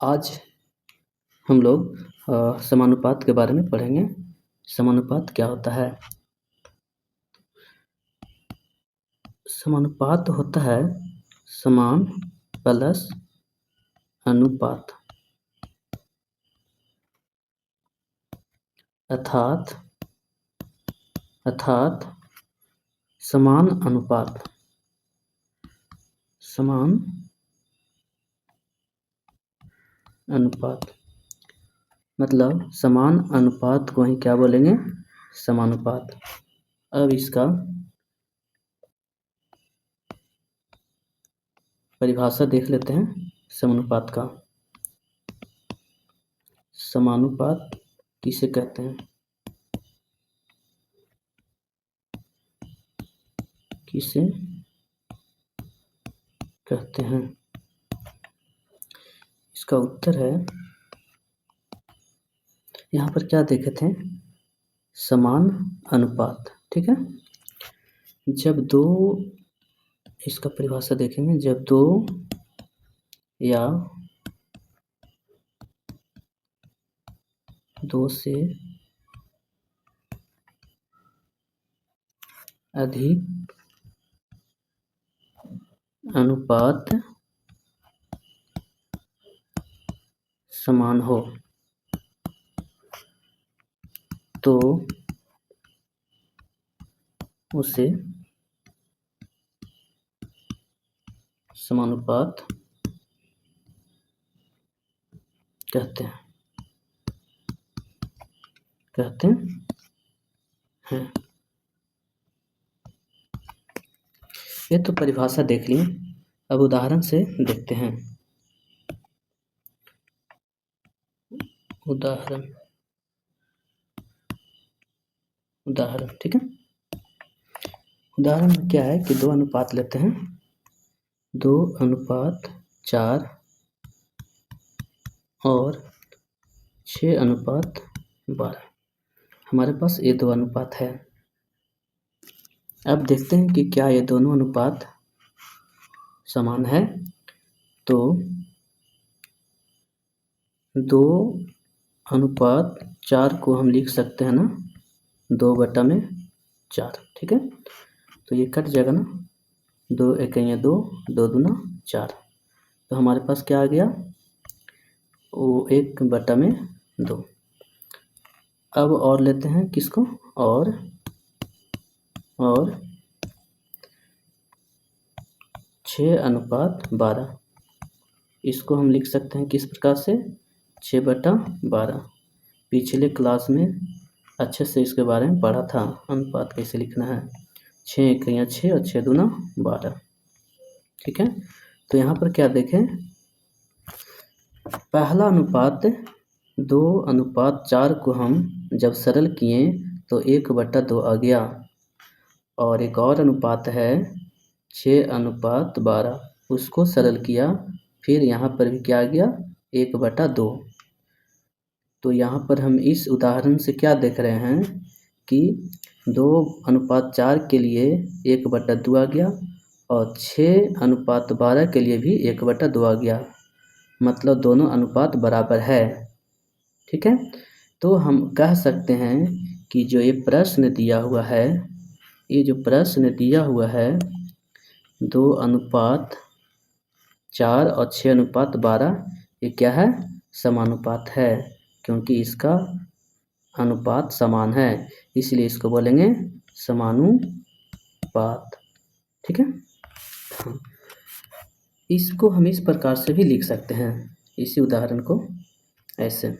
आज हम लोग समानुपात के बारे में पढ़ेंगे। समानुपात क्या होता है? समानुपात होता है समान प्लस अनुपात, अर्थात समान अनुपात मतलब समान अनुपात को ही क्या बोलेंगे? समानुपात। अब इसका परिभाषा देख लेते हैं समानुपात का। समानुपात किसे कहते हैं? इसका उत्तर है, यहाँ पर क्या देखे थे? समान अनुपात, ठीक है। जब दो, इसका परिभाषा देखेंगे, जब दो या दो से अधिक अनुपात समान हो तो उसे समानुपात कहते हैं। ये तो परिभाषा देख ली, अब उदाहरण से देखते हैं। उदाहरण, ठीक है। उदाहरण में क्या है कि 2 अनुपात लेते हैं, 2:4 और 6:12। हमारे पास ये 2 अनुपात है। अब देखते हैं कि क्या ये दोनों अनुपात समान है। तो 2:4 को हम लिख सकते हैं ना 2/4, ठीक है। तो ये कट जाएगा ना, 2 एकैया 2, 2 दूना 4। तो हमारे पास क्या आ गया? वो 1/2। अब और लेते हैं किसको? और 6:12। इसको हम लिख सकते हैं किस प्रकार से? 6/12। पिछले क्लास में अच्छे से इसके बारे में पढ़ा था, अनुपात कैसे लिखना है। 6 एकैया 6 और 6 दूना 12, ठीक है। तो यहाँ पर क्या देखें, पहला अनुपात 2:4 को हम जब सरल किए तो 1/2 आ गया। और एक और अनुपात है 6:12, उसको सरल किया, फिर यहाँ पर भी क्या आ गया? 1/2। तो यहाँ पर हम इस उदाहरण से क्या देख रहे हैं कि 2:4 के लिए 1/2 आ गया और 6:12 के लिए भी 1/2 आ गया, मतलब दोनों अनुपात बराबर है, ठीक है। तो हम कह सकते हैं कि जो ये प्रश्न दिया हुआ है, ये जो प्रश्न दिया हुआ है 2:4 और 6:12, ये क्या है? समानुपात है, क्योंकि इसका अनुपात समान है, इसलिए इसको बोलेंगे समानुपात, ठीक है। हाँ, इसको हम इस प्रकार से भी लिख सकते हैं, इसी उदाहरण को ऐसे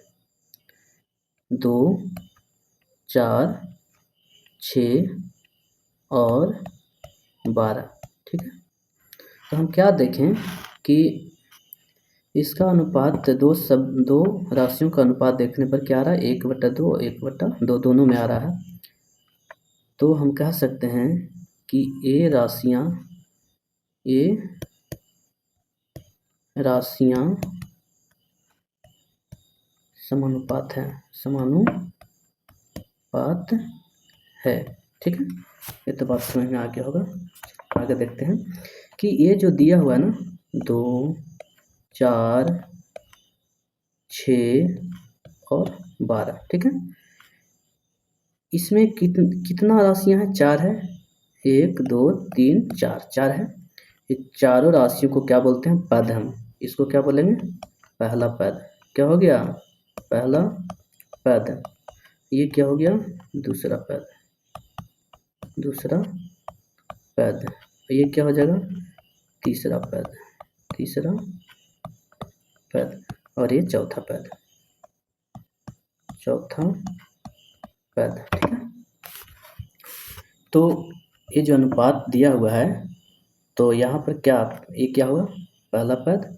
2, 4, 6 और 12, ठीक है। तो हम क्या देखें कि इसका अनुपात दो राशियों का अनुपात देखने पर क्या आ रहा है? 1/2 और 1/2 दोनों में आ रहा है। तो हम कह सकते हैं कि ये राशियाँ समानुपात है, ठीक है। ये तो बात समझ में आ गया होगा। आगे देखते हैं कि ये जो दिया हुआ है ना 2, 4, 6 और 12। ठीक है, इसमें कितना राशियां हैं? 4 है। 1 2 3 4, 4 है। ये चारों राशियों को क्या बोलते हैं? पद। हम इसको क्या बोलेंगे? पहला पद। क्या हो गया? पहला पद। ये क्या हो गया? दूसरा पद, दूसरा पद। ये क्या हो जाएगा? तीसरा पद, तीसरा पद। और ये चौथा पद, चौथा पद। ठीक है, तो ये जो अनुपात दिया हुआ है, तो यहाँ पर क्या, ये क्या हुआ? पहला पद,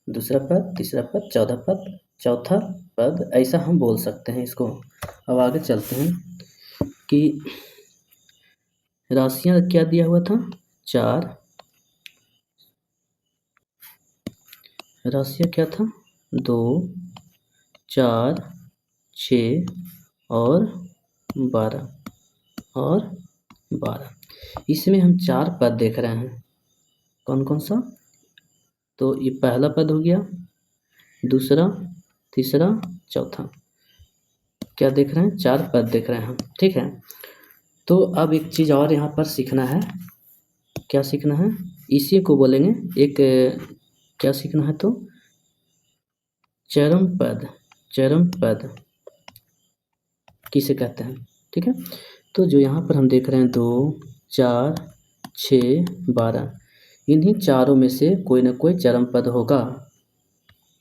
दूसरा पद, तीसरा पद, चौथा पद, चौथा पद। ऐसा हम बोल सकते हैं इसको। अब आगे चलते हैं कि राशियां क्या दिया हुआ था? 4। राशियां क्या था? 2 4 6 और 12 और 12। इसमें हम 4 पद देख रहे हैं। कौन कौन सा? तो ये पहला पद हो गया, दूसरा, तीसरा, चौथा। क्या देख रहे हैं? 4 पद देख रहे हैं हम। ठीक है, तो अब एक चीज़ और यहाँ पर सीखना है। क्या सीखना है? इसी को बोलेंगे एक, क्या सीखना है? तो चरम पद। चरम पद किसे कहते हैं? ठीक है, तो जो यहाँ पर हम देख रहे हैं 2 4 6 12, इन्हीं चारों में से कोई ना कोई चरम पद होगा।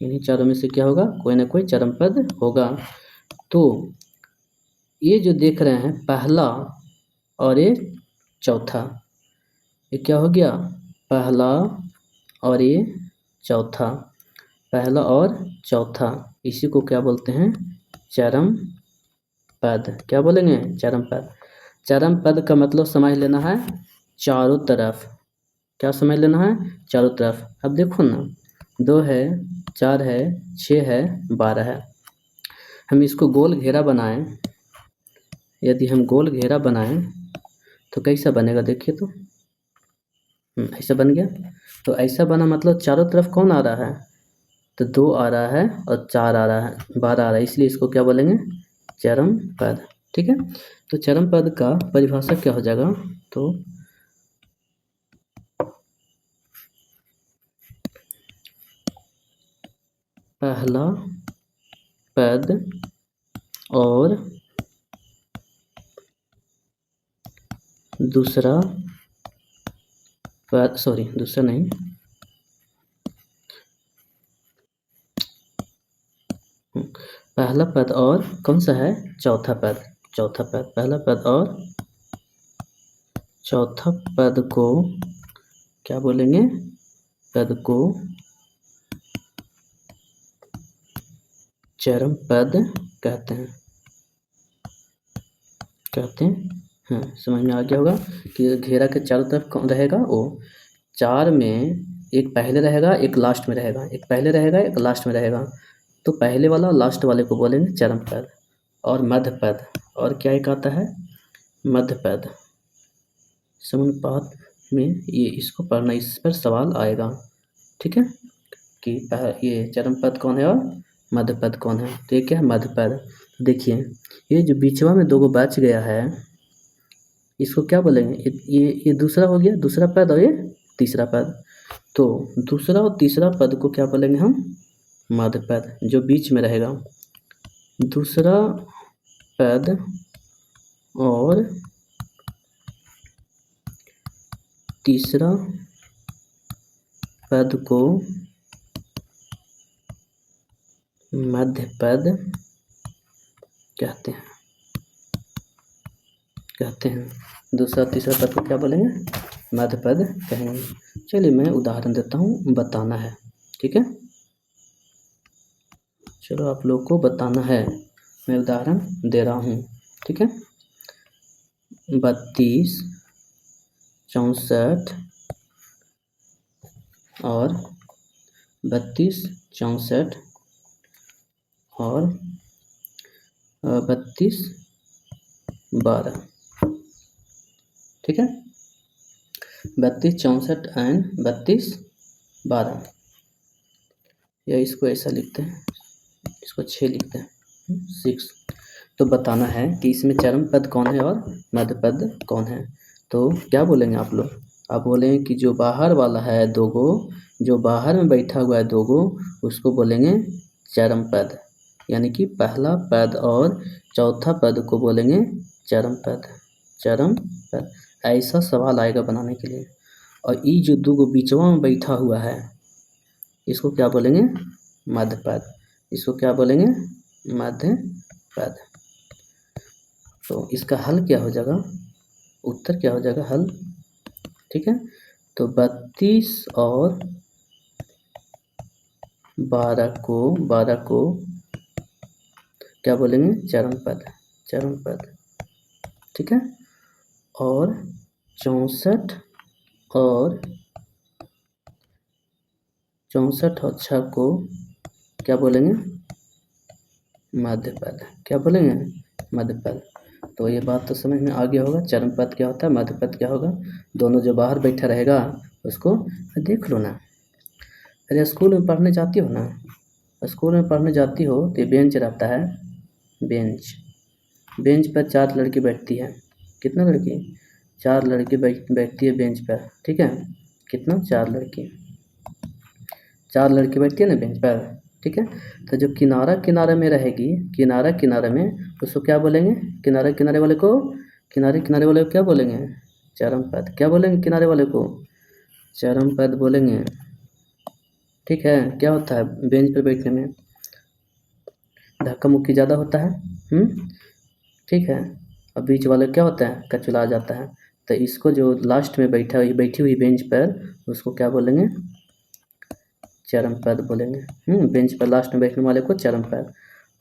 इन्हीं चारों में से क्या होगा? कोई ना कोई चरम पद होगा। तो ये जो देख रहे हैं पहला और ये चौथा, ये क्या हो गया? पहला और ये चौथा, पहला और चौथा। इसी को क्या बोलते हैं? चरम पद। क्या बोलेंगे? चरम पद। चरम पद का मतलब समझ लेना है चारों तरफ। क्या समझ लेना है? चारों तरफ। अब देखो ना, 2 है, 4 है, 6 है, 12 है। हम इसको गोल घेरा बनाएं। यदि हम गोल घेरा बनाएं तो कैसा बनेगा? देखिए तो, ऐसा बन गया। तो ऐसा बना मतलब चारों तरफ कौन आ रहा है? तो 2 आ रहा है और 4 आ रहा है, 12 आ रहा है, इसलिए इसको क्या बोलेंगे? चरम पद। ठीक है, तो चरम पद का परिभाषा क्या हो जाएगा? तो पहला पद और दूसरा पद, सॉरी दूसरा नहीं, पहला पद और कौन सा है? चौथा पद। चौथा पद, पहला पद और चौथा पद को क्या बोलेंगे? पद को चरम पद कहते हैं। कहते हैं, हाँ, समझ में आ गया होगा कि घेरा के चारों तरफ कौन रहेगा? वो 4 में एक पहले रहेगा, एक लास्ट में रहेगा, एक पहले रहेगा, एक लास्ट में रहेगा। तो पहले वाला और लास्ट वाले को बोलेंगे चरम पद। और मध्य पद, और क्या एक आता है? मध्य पद। समानुपात में ये इसको पढ़ना, इस पर सवाल आएगा। ठीक है, कि ये चरम पद कौन है और मध्य पद कौन है? तो ये क्या है? मध्य पद। देखिए, ये जो बीचवा में 2 बच गया है, इसको क्या बोलेंगे? ये दूसरा हो गया, दूसरा पद, और ये तीसरा पद। तो दूसरा और तीसरा पद को क्या बोलेंगे हम? मध्य पद। जो बीच में रहेगा, दूसरा पद और तीसरा पद को मध्य पद कहते हैं। दूसरा तीसरा पद को क्या बोलेंगे? मध्य पद कहेंगे। चलिए मैं उदाहरण देता हूँ, बताना है। ठीक है, चलो आप लोग को बताना है, मैं उदाहरण दे रहा हूँ। ठीक है, 32 64 और 32 64 और 32 12। ठीक है, 32 64 एंड 32 12, या इसको ऐसा लिखते हैं, इसको 6 लिखते हैं, 6। तो बताना है कि इसमें चरम पद कौन है और मध्य पद कौन है। तो क्या बोलेंगे आप लोग? आप बोलेंगे कि जो बाहर वाला है 2 गो, जो बाहर में बैठा हुआ है 2 गो, उसको बोलेंगे चरम पद, यानी कि पहला पद और चौथा पद को बोलेंगे चरम पद, चरम पद। ऐसा सवाल आएगा बनाने के लिए। और ये जो 2 गो बीचवा में बैठा हुआ है, इसको क्या बोलेंगे? मध्य पद। इसको क्या बोलेंगे? मध्य पद। तो इसका हल क्या हो जाएगा? उत्तर क्या हो जाएगा? हल, ठीक है। तो 32 और 12 को क्या बोलेंगे? चरम पद, चरम पद, ठीक है। और 64 और 6 को क्या बोलेंगे? मध्य पद। क्या बोलेंगे? मध्य पद। तो ये बात तो समझ में आ गया होगा, चरम पद क्या होता है, मध्य पद क्या होगा। दोनों जो बाहर बैठा रहेगा उसको देख लो ना। अरे स्कूल में पढ़ने जाती हो ना, स्कूल में पढ़ने जाती हो तो बेंच रहता है, बेंच पर 4 लड़की बैठती है। कितना लड़की? 4 लड़की बैठती है बेंच पर, ठीक है। कितना? 4 लड़की, 4 लड़की बैठती है ना बेंच पर, ठीक है। तो जो किनारा किनारे में रहेगी, किनारा किनारे में, उसको क्या बोलेंगे? किनारे किनारे वाले को, किनारे किनारे वाले को क्या बोलेंगे? चरम पद। क्या बोलेंगे किनारे वाले को? चरम पद बोलेंगे, ठीक है। क्या होता है बेंच पर बैठने में? धक्का मुक्की ज़्यादा होता है, ठीक है। और बीच वाले क्या होता है? कचला जाता है। तो इसको जो लास्ट में बैठी हुई बेंच पर, उसको क्या बोलेंगे? चरम पद बोलेंगे। बेंच पर लास्ट में बैठने वाले को चरम पद।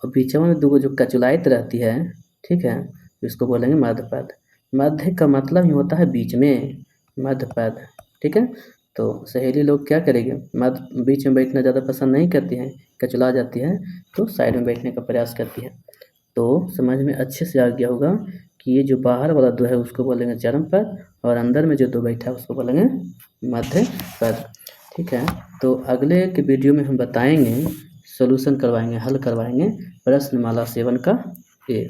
और बीच में 2 जो कचुलायत रहती है, ठीक है, इसको बोलेंगे मध्य पद। मध्य का मतलब ही होता है बीच में, मध्य पद, ठीक है। तो सहेली लोग क्या करेंगे? मध्य बीच में बैठना ज़्यादा पसंद नहीं करती हैं, कचुला जाती है, तो साइड में बैठने का प्रयास करती है। तो समझ में अच्छे से आ गया होगा कि ये जो बाहर वाला 2 है उसको बोलेंगे चरम पद, और अंदर में जो 2 बैठा है उसको बोलेंगे मध्य पद, ठीक है। तो अगले के वीडियो में हम बताएंगे, सॉल्यूशन करवाएंगे, हल करवाएंगे प्रश्नमाला 7 का ए।